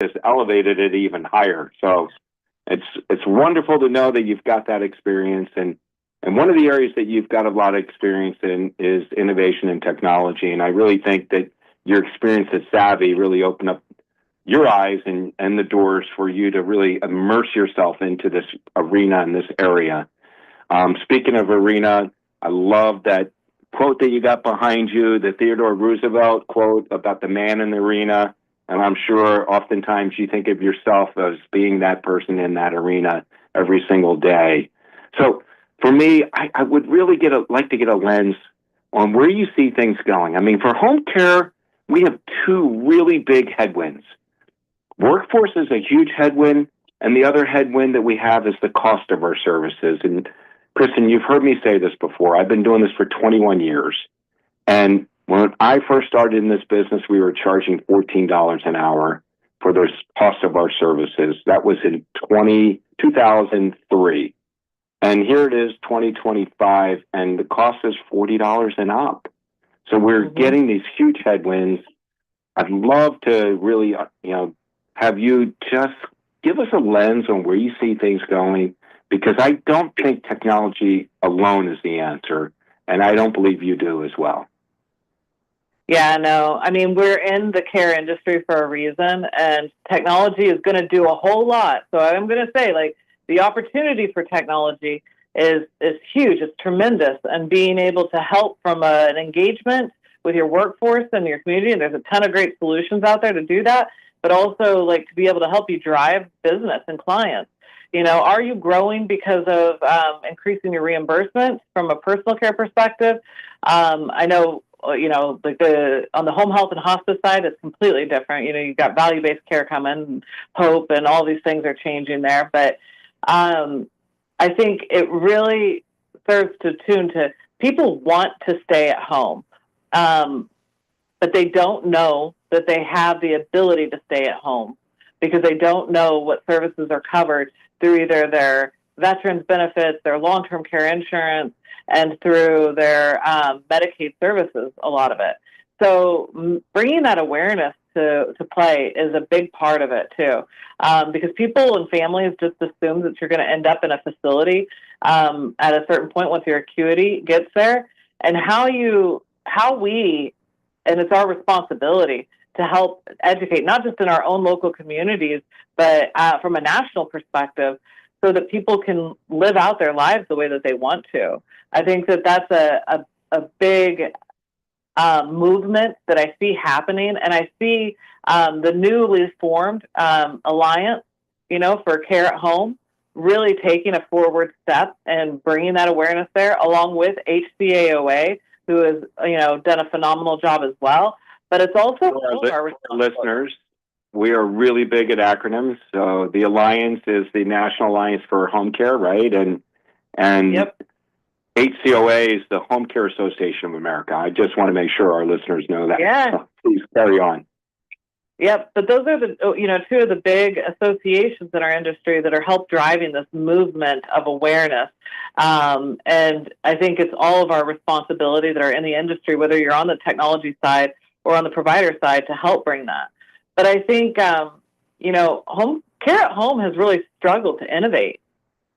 has elevated it even higher. So it's wonderful to know that you've got that experience. And one of the areas that you've got a lot of experience in is innovation and technology. And I really think that your experience at Savvy really opened up your eyes and the doors for you to really immerse yourself into this arena and this area. Speaking of arena, I love that quote that you got behind you, the Theodore Roosevelt quote about the man in the arena. And I'm sure oftentimes you think of yourself as being that person in that arena every single day. So for me, I would really like to get a lens on where you see things going. I mean, for home care, we have two really big headwinds. Workforce is a huge headwind, and the other headwind that we have is the cost of our services. And Kristen, you've heard me say this before. I've been doing this for 21 years. And when I first started in this business, we were charging $14 an hour for the cost of our services. That was in 2003. And here it is, 2025, and the cost is $40 and up. So we're getting these huge headwinds. I'd love to really, have you just give us a lens on where you see things going, because I don't think technology alone is the answer, and I don't believe you do as well. Yeah, no. I mean, we're in the care industry for a reason, and technology is going to do a whole lot. So I'm going to say, the opportunity for technology is huge. It's tremendous, and being able to help from an engagement with your workforce and your community, and there's a ton of great solutions out there to do that. But also to be able to help you drive business and clients. Are you growing because of increasing your reimbursement from a personal care perspective? I know, on the home health and hospice side, it's completely different. You've got value-based care coming, HOPE, and all these things are changing there. But I think it really serves to tune to people want to stay at home, but they don't know that they have the ability to stay at home because they don't know what services are covered through either their veterans benefits, their long-term care insurance, and through their Medicaid services, a lot of it. So bringing that awareness to play is a big part of it too, because people and families just assume that you're going to end up in a facility at a certain point once your acuity gets there, and and it's our responsibility to help educate, not just in our own local communities, but from a national perspective, so that people can live out their lives the way that they want to. I think that that's a big movement that I see happening, and I see the newly formed Alliance, for care at home, really taking a forward step and bringing that awareness there, along with HCAOA, who has done a phenomenal job as well. But it's also our listeners. We are really big at acronyms. So the Alliance is the National Alliance for Home Care, right? And yep. HCOA is the Home Care Association of America. I just want to make sure our listeners know that. Yeah. So please carry on. Yep. But those are the two of the big associations in our industry that are help driving this movement of awareness. And I think it's all of our responsibility that are in the industry, whether you're on the technology side or on the provider side, to help bring that. But I think, home care at home has really struggled to innovate,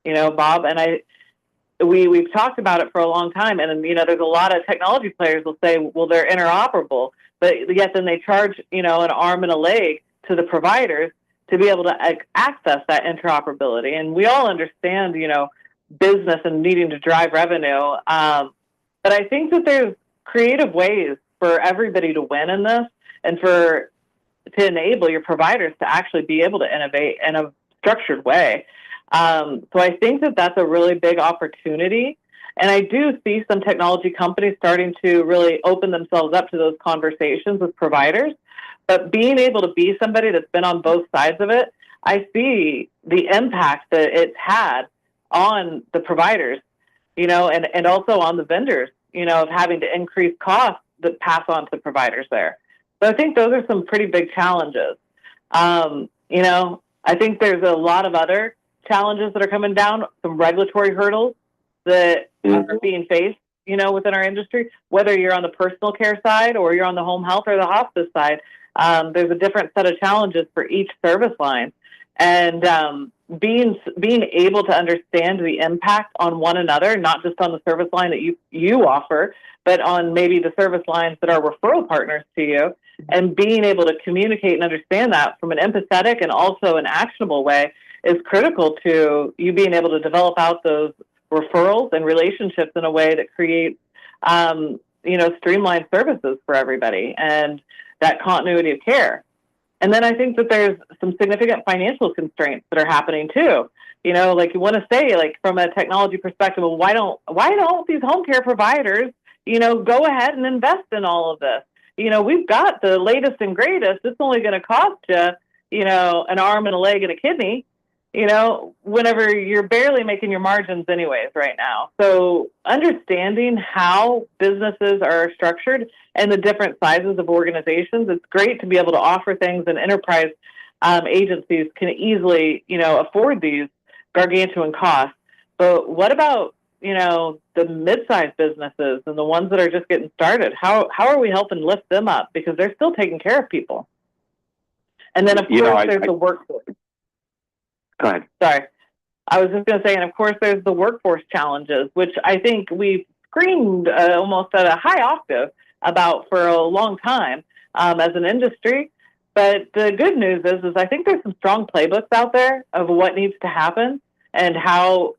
Bob, and we've talked about it for a long time. And, there's a lot of technology players will say, well, they're interoperable, but yet then they charge, an arm and a leg to the providers to be able to access that interoperability. And we all understand, business and needing to drive revenue. But I think that there's creative ways for everybody to win in this, and to enable your providers to actually be able to innovate in a structured way. So I think that that's a really big opportunity. And I do see some technology companies starting to really open themselves up to those conversations with providers. But being able to be somebody that's been on both sides of it, I see the impact that it's had on the providers, and also on the vendors, of having to increase costs that pass on to providers there. So I think those are some pretty big challenges. I think there's a lot of other challenges that are coming down, some regulatory hurdles that are being faced, within our industry, whether you're on the personal care side or you're on the home health or the hospice side. There's a different set of challenges for each service line. And being able to understand the impact on one another, not just on the service line that you offer, but on maybe the service lines that are referral partners to you, and being able to communicate and understand that from an empathetic and also an actionable way is critical to you being able to develop out those referrals and relationships in a way that creates, streamlined services for everybody and that continuity of care. And then I think that there's some significant financial constraints that are happening too. Like you want to say, like from a technology perspective, well, why don't these home care providers, go ahead and invest in all of this? We've got the latest and greatest. It's only going to cost you, an arm and a leg and a kidney, whenever you're barely making your margins anyways right now. So understanding how businesses are structured and the different sizes of organizations, it's great to be able to offer things, and enterprise agencies can easily, afford these gargantuan costs. But what about, the mid-sized businesses and the ones that are just getting started? How are we helping lift them up? Because they're still taking care of people. And then, of course, there's the workforce. Go ahead. Sorry. I was just going to say, and of course, there's the workforce challenges, which I think we've screamed almost at a high octave about for a long time as an industry. But the good news is I think there's some strong playbooks out there of what needs to happen and how,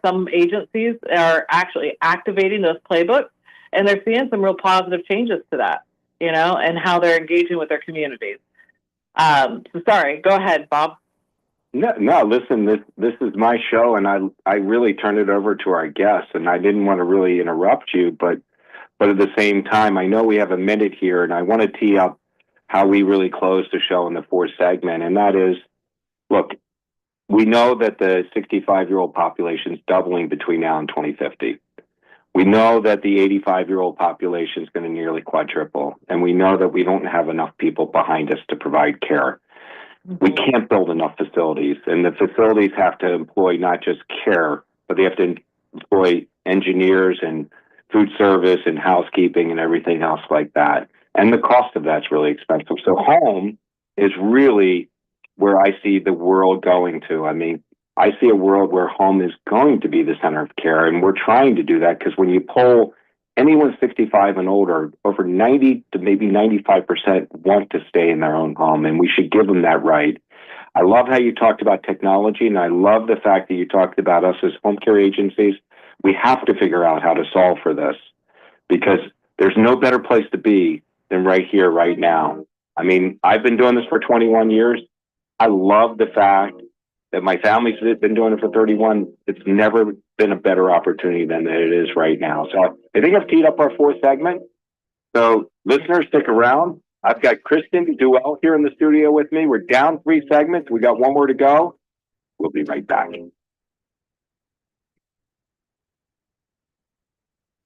some agencies are actually activating those playbooks, and they're seeing some real positive changes to that, and how they're engaging with their communities. So sorry, go ahead, Bob. No, listen, this is my show, and I really turned it over to our guests, and I didn't want to really interrupt you, but at the same time, I know we have a minute here, and I want to tee up how we really close the show in the fourth segment, and that is, look, we know that the 65-year-old population is doubling between now and 2050. We know that the 85-year-old population is going to nearly quadruple, and we know that we don't have enough people behind us to provide care. We can't build enough facilities, and the facilities have to employ not just care, but they have to employ engineers and food service and housekeeping and everything else like that. And the cost of that's really expensive. So home is really where I see the world going to. I mean, I see a world where home is going to be the center of care, and we're trying to do that because when you poll anyone 65 and older, over 90 to maybe 95% want to stay in their own home, and we should give them that right. I love how you talked about technology, and I love the fact that you talked about us as home care agencies. We have to figure out how to solve for this because there's no better place to be than right here, right now. I mean, I've been doing this for 21 years. I love the fact that my family's been doing it for 31. It's never been a better opportunity than it is right now. So I think I've teed up our fourth segment. So listeners, stick around. I've got Kristen Duell here in the studio with me. We're down 3 segments. We got one more to go. We'll be right back.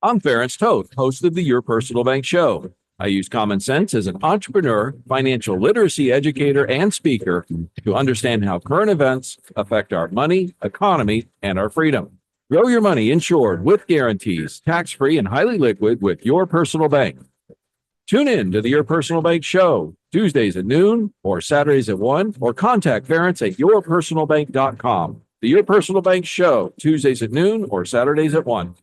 I'm Ference Toth, host of the Your Personal Bank Show. I use common sense as an entrepreneur, financial literacy educator, and speaker to understand how current events affect our money, economy, and our freedom. Grow your money insured with guarantees, tax-free and highly liquid with Your Personal Bank. Tune in to the Your Personal Bank Show, Tuesdays at noon or Saturdays at 1, or contact Ference at yourpersonalbank.com. The Your Personal Bank Show, Tuesdays at noon or Saturdays at 1.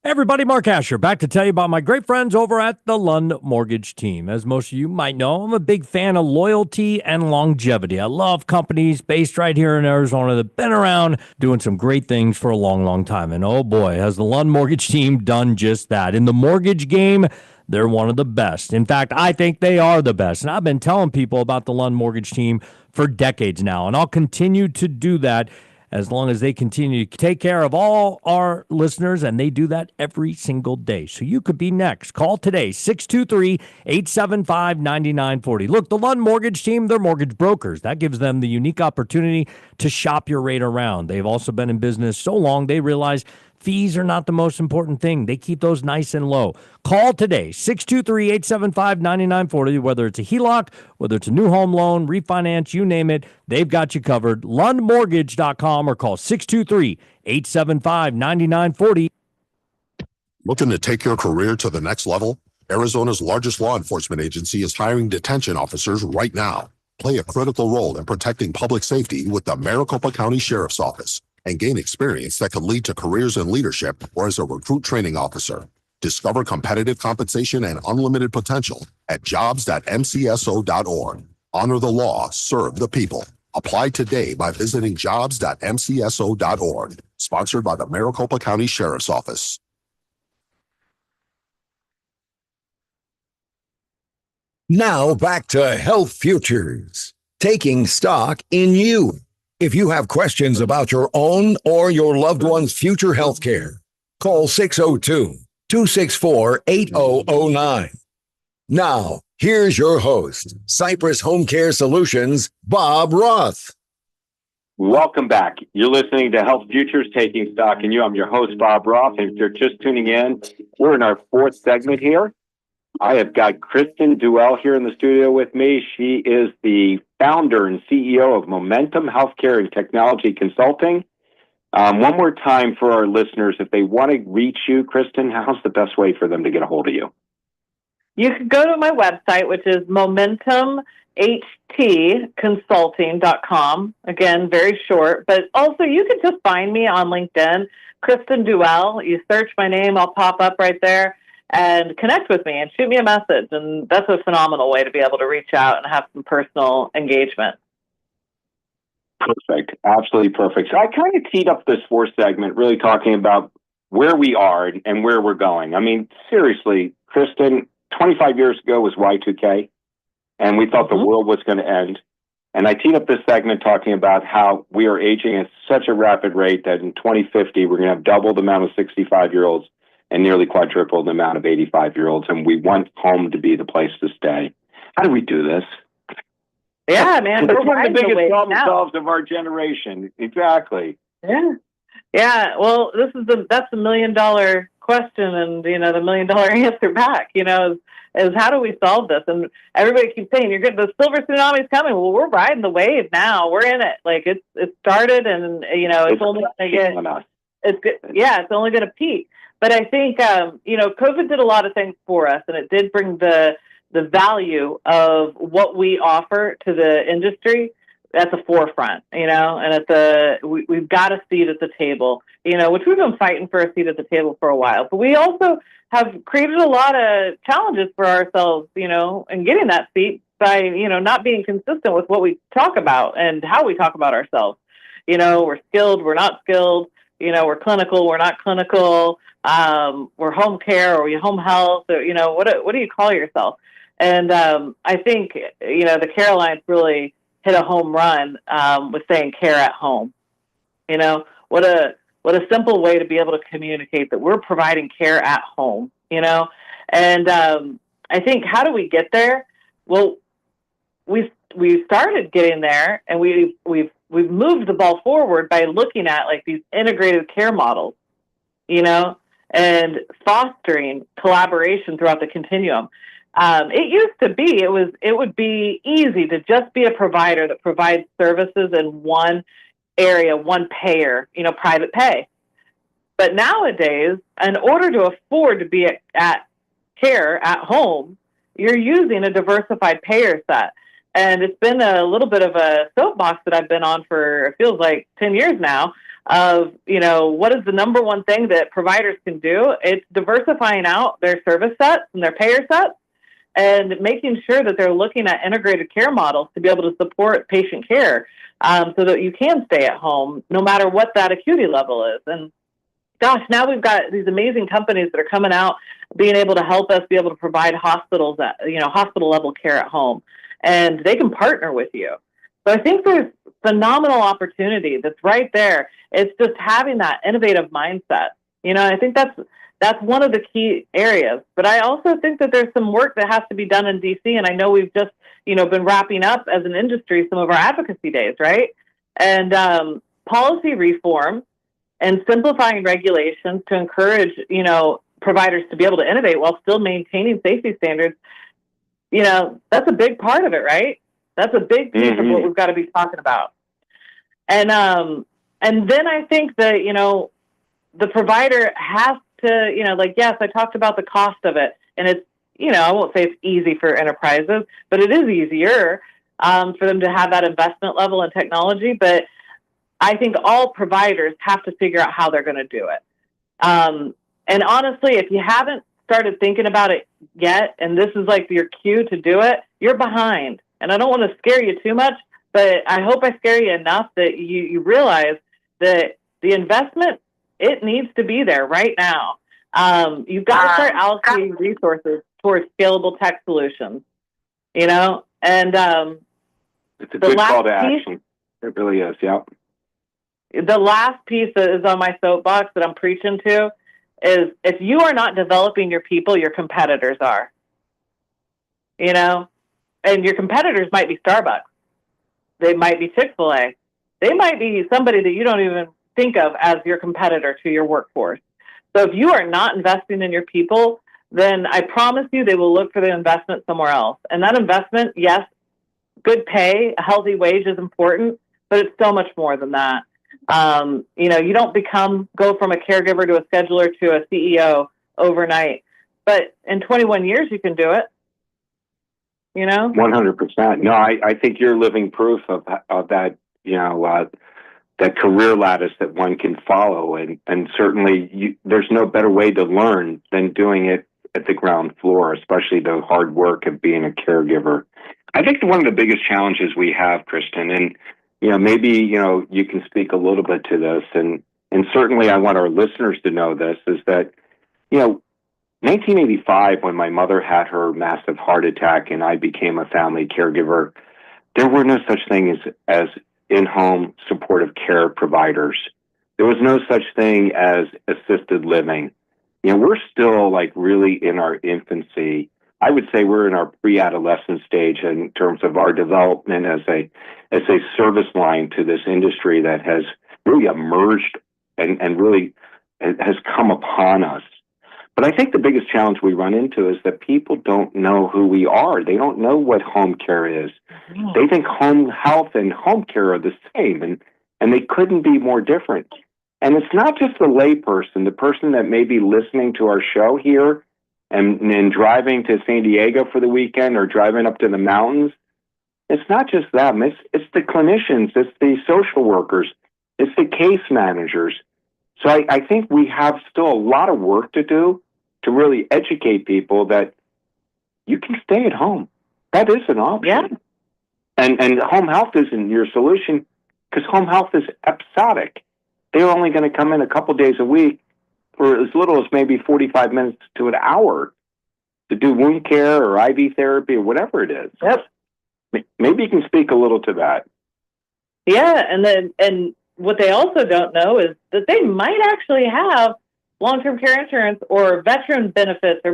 Hey everybody, Mark Asher, back to tell you about my great friends over at the Lund Mortgage Team. As most of you might know, I'm a big fan of loyalty and longevity. I love companies based right here in Arizona that have been around doing some great things for a long, long time. And oh boy, has the Lund Mortgage Team done just that. In the mortgage game, they're one of the best. In fact, I think they are the best. And I've been telling people about the Lund Mortgage Team for decades now, and I'll continue to do that as long as they continue to take care of all our listeners, and they do that every single day. So you could be next. Call today, 623-875-9940. Look, the Lund Mortgage Team, they're mortgage brokers. That gives them the unique opportunity to shop your rate around. They've also been in business so long, they realize fees are not the most important thing. They keep those nice and low. Call today, 623-875-9940, whether it's a HELOC, whether it's a new home loan, refinance, you name it, they've got you covered. LundMortgage.com or call 623-875-9940. Looking to take your career to the next level? Arizona's largest law enforcement agency is hiring detention officers right now. Play a critical role in protecting public safety with the Maricopa County Sheriff's Office and gain experience that could lead to careers in leadership or as a recruit training officer. Discover competitive compensation and unlimited potential at jobs.mcso.org. Honor the law, serve the people. Apply today by visiting jobs.mcso.org. Sponsored by the Maricopa County Sheriff's Office. Now back to Health Futures, taking stock in you. If you have questions about your own or your loved one's future health care, call 602-264-8009. Now, here's your host, Cypress Home Care Solutions, Bob Roth. Welcome back. You're listening to Health Futures, Taking Stock in You. I'm your host, Bob Roth. And if you're just tuning in, we're in our fourth segment here. I have got Kristen Duell here in the studio with me. She is the founder and CEO of Momentum Healthcare and Technology Consulting. One more time for our listeners, if they want to reach you, Kristen, how's the best way for them to get a hold of you? You can go to my website, which is momentumhtconsulting.com. Again, very short, but also you can just find me on LinkedIn, Kristen Duell. You search my name, I'll pop up right there. And connect with me and shoot me a message. And that's a phenomenal way to be able to reach out and have some personal engagement. Perfect. Absolutely perfect. So I kind of teed up this fourth segment, really talking about where we are and where we're going. I mean, seriously, Kristen, 25 years ago was Y2K, and we thought the world was going to end. And I teed up this segment talking about how we are aging at such a rapid rate that in 2050, we're going to have double the amount of 65-year-olds and nearly quadruple the amount of 85-year-olds, and we want home to be the place to stay. How do we do this? Yeah, man. We're one of the biggest problem solvers of our generation. Exactly. Yeah. Yeah. Well, that's $1 million question, and the $1 million answer back, is how do we solve this? And everybody keeps saying the silver tsunami's coming. Well, we're riding the wave now. We're in it. Like it started, and it's only going to get. It's only going to peak. But I think, COVID did a lot of things for us, and it did bring the value of what we offer to the industry at the forefront, and we've got a seat at the table, which we've been fighting for a seat at the table for a while. But we also have created a lot of challenges for ourselves, in getting that seat by, not being consistent with what we talk about and how we talk about ourselves. We're skilled, we're not skilled, we're clinical, we're not clinical. We're home care, or we home health, or, what do you call yourself? And I think, the Care Alliance really hit a home run with saying care at home. What a simple way to be able to communicate that we're providing care at home, And I think, how do we get there? Well, we started getting there, and we've moved the ball forward by looking at like these integrated care models, and fostering collaboration throughout the continuum. It used to be, it would be easy to just be a provider that provides services in one area, one payer, private pay. But nowadays, in order to afford to be at care at home, you're using a diversified payer set. And it's been a little bit of a soapbox that I've been on for, it feels like 10 years now, of, what is the number one thing that providers can do? It's diversifying out their service sets and their payer sets, and making sure that they're looking at integrated care models to be able to support patient care, so that you can stay at home no matter what that acuity level is. And gosh, now we've got these amazing companies that are coming out, being able to help us be able to provide hospital level care at home, and they can partner with you. So I think there's phenomenal opportunity that's right there. It's just having that innovative mindset. I think that's one of the key areas. But I also think that there's some work that has to be done in DC, and I know we've just, been wrapping up as an industry some of our advocacy days, right? And policy reform and simplifying regulations to encourage, providers to be able to innovate while still maintaining safety standards. That's a big part of it, right? That's a big piece of what we've got to be talking about. And then I think that, the provider has to, yes, I talked about the cost of it, and I won't say it's easy for enterprises, but it is easier for them to have that investment level in technology. But I think all providers have to figure out how they're going to do it. And honestly, if you haven't started thinking about it yet, and this is like your cue to do it, you're behind. And I don't want to scare you too much, but I hope I scare you enough that you realize that the investment, it needs to be there right now. You've got to start allocating resources towards scalable tech solutions, and it's a good call to action. It really is. Yeah. The last piece that is on my soapbox that I'm preaching to is if you are not developing your people, your competitors are, and your competitors might be Starbucks. They might be Chick-fil-A. They might be somebody that you don't even think of as your competitor to your workforce. So if you are not investing in your people, then I promise you they will look for the investment somewhere else. And that investment, yes, good pay, a healthy wage is important, but it's so much more than that. You don't go from a caregiver to a scheduler to a CEO overnight, but in 21 years you can do it. 100%. No, I think you're living proof of that. That career lattice that one can follow, and certainly there's no better way to learn than doing it at the ground floor, especially the hard work of being a caregiver. I think one of the biggest challenges we have, Kristen, and maybe you can speak a little bit to this, and certainly I want our listeners to know this, is that 1985, when my mother had her massive heart attack and I became a family caregiver, there were no such thing as in-home supportive care providers. There was no such thing as assisted living. We're still like really in our infancy. I would say we're in our pre-adolescent stage in terms of our development as a service line to this industry that has really emerged and really has come upon us. But I think the biggest challenge we run into is that people don't know who we are. They don't know what home care is. They think home health and home care are the same, and they couldn't be more different. And it's not just the layperson, the person that may be listening to our show here and driving to San Diego for the weekend or driving up to the mountains. It's not just them. It's the clinicians. It's the social workers. It's the case managers. So I think we have still a lot of work to do to really educate people that you can stay at home. That is an option. Yeah. And home health isn't your solution because home health is episodic. They're only going to come in a couple days a week for as little as maybe 45 minutes to an hour to do wound care or IV therapy or whatever it is. Yep. Maybe you can speak a little to that. Yeah, and what they also don't know is that they might actually have long-term care insurance or veteran benefits or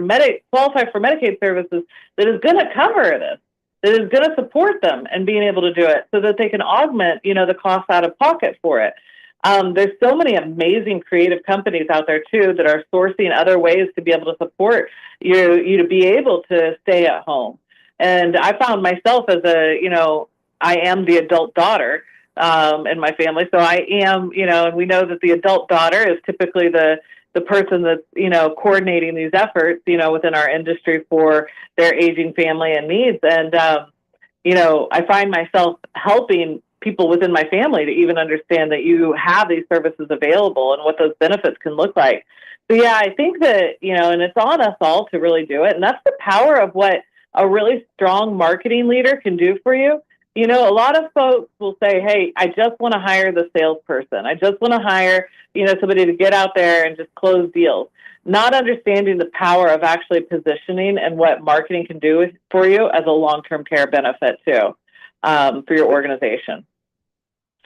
qualify for Medicaid services that is going to cover this, that is going to support them and being able to do it so that they can augment, the cost out of pocket for it. There's so many amazing creative companies out there too that are sourcing other ways to be able to support you to be able to stay at home. And I found myself as I am the adult daughter in my family. So I am, and we know that the adult daughter is typically the person that's, coordinating these efforts, within our industry for their aging family and needs. And, I find myself helping people within my family to even understand that you have these services available and what those benefits can look like. So yeah, I think that, and it's on us all to really do it. And that's the power of what a really strong marketing leader can do for you. A lot of folks will say, hey, I just want to hire the salesperson. I just want to hire, somebody to get out there and just close deals, not understanding the power of actually positioning and what marketing can do for you as a long-term care benefit too, for your organization.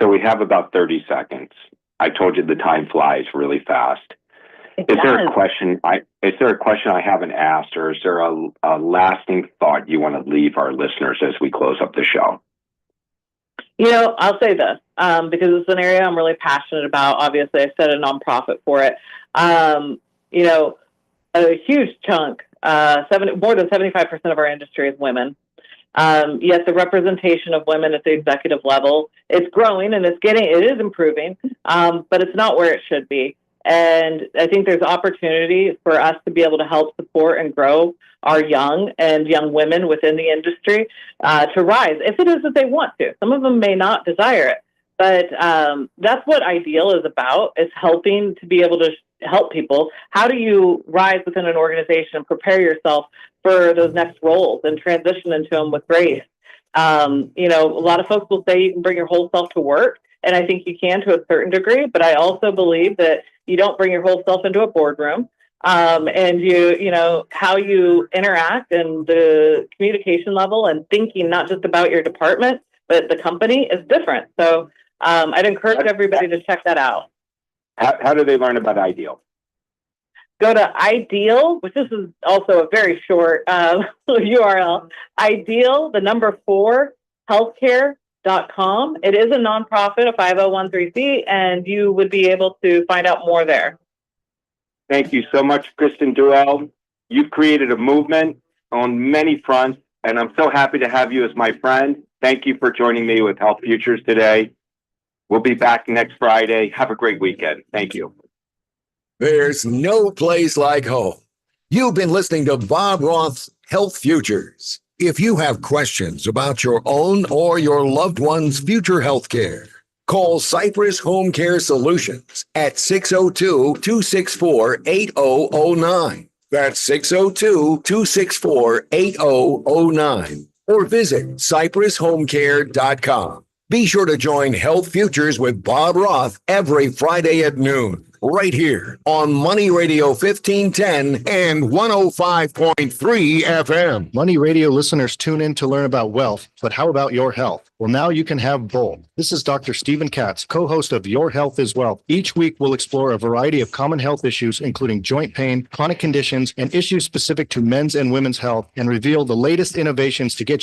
So we have about 30 seconds. I told you the time flies really fast. Is there a question I haven't asked, or is there a lasting thought you want to leave our listeners as we close up the show? I'll say this, because it's an area I'm really passionate about. Obviously, I set a nonprofit for it. A huge chunk, more than 75% of our industry is women. Yet the representation of women at the executive level, it's growing and it is improving, but it's not where it should be. And I think there's opportunity for us to be able to help support and grow our young women within the industry to rise, if it is that they want to. Some of them may not desire it, but that's what Ideal is about, is helping to be able to help people. How do you rise within an organization and prepare yourself for those next roles and transition into them with grace? You know, a lot of folks will say you can bring your whole self to work, and I think you can to a certain degree, but I also believe that you don't bring your whole self into a boardroom. And you know, how you interact and the communication level and thinking not just about your department, but the company is different. So I'd encourage everybody to check that out. How do they learn about Ideal? Go to Ideal, which this is also a very short URL, Ideal, the number 4, healthcare.com. It is a nonprofit, a 501(c)(3), and you would be able to find out more there. Thank you so much, Kristen Duell. You've created a movement on many fronts, and I'm so happy to have you as my friend. Thank you for joining me with Health Futures today. We'll be back next Friday. Have a great weekend. Thank you. There's no place like home. You've been listening to Bob Roth's Health Futures. If you have questions about your own or your loved one's future health care, call Cypress Home Care Solutions at 602-264-8009. That's 602-264-8009. Or visit cypresshomecare.com. Be sure to join Health Futures with Bob Roth every Friday at noon, right here on Money Radio 1510 and 105.3 FM. Money Radio listeners tune in to learn about wealth, but how about your health? Well, now you can have both. This is Dr. Stephen Katz, co-host of Your Health is Wealth. Each week, we'll explore a variety of common health issues, including joint pain, chronic conditions, and issues specific to men's and women's health, and reveal the latest innovations to get you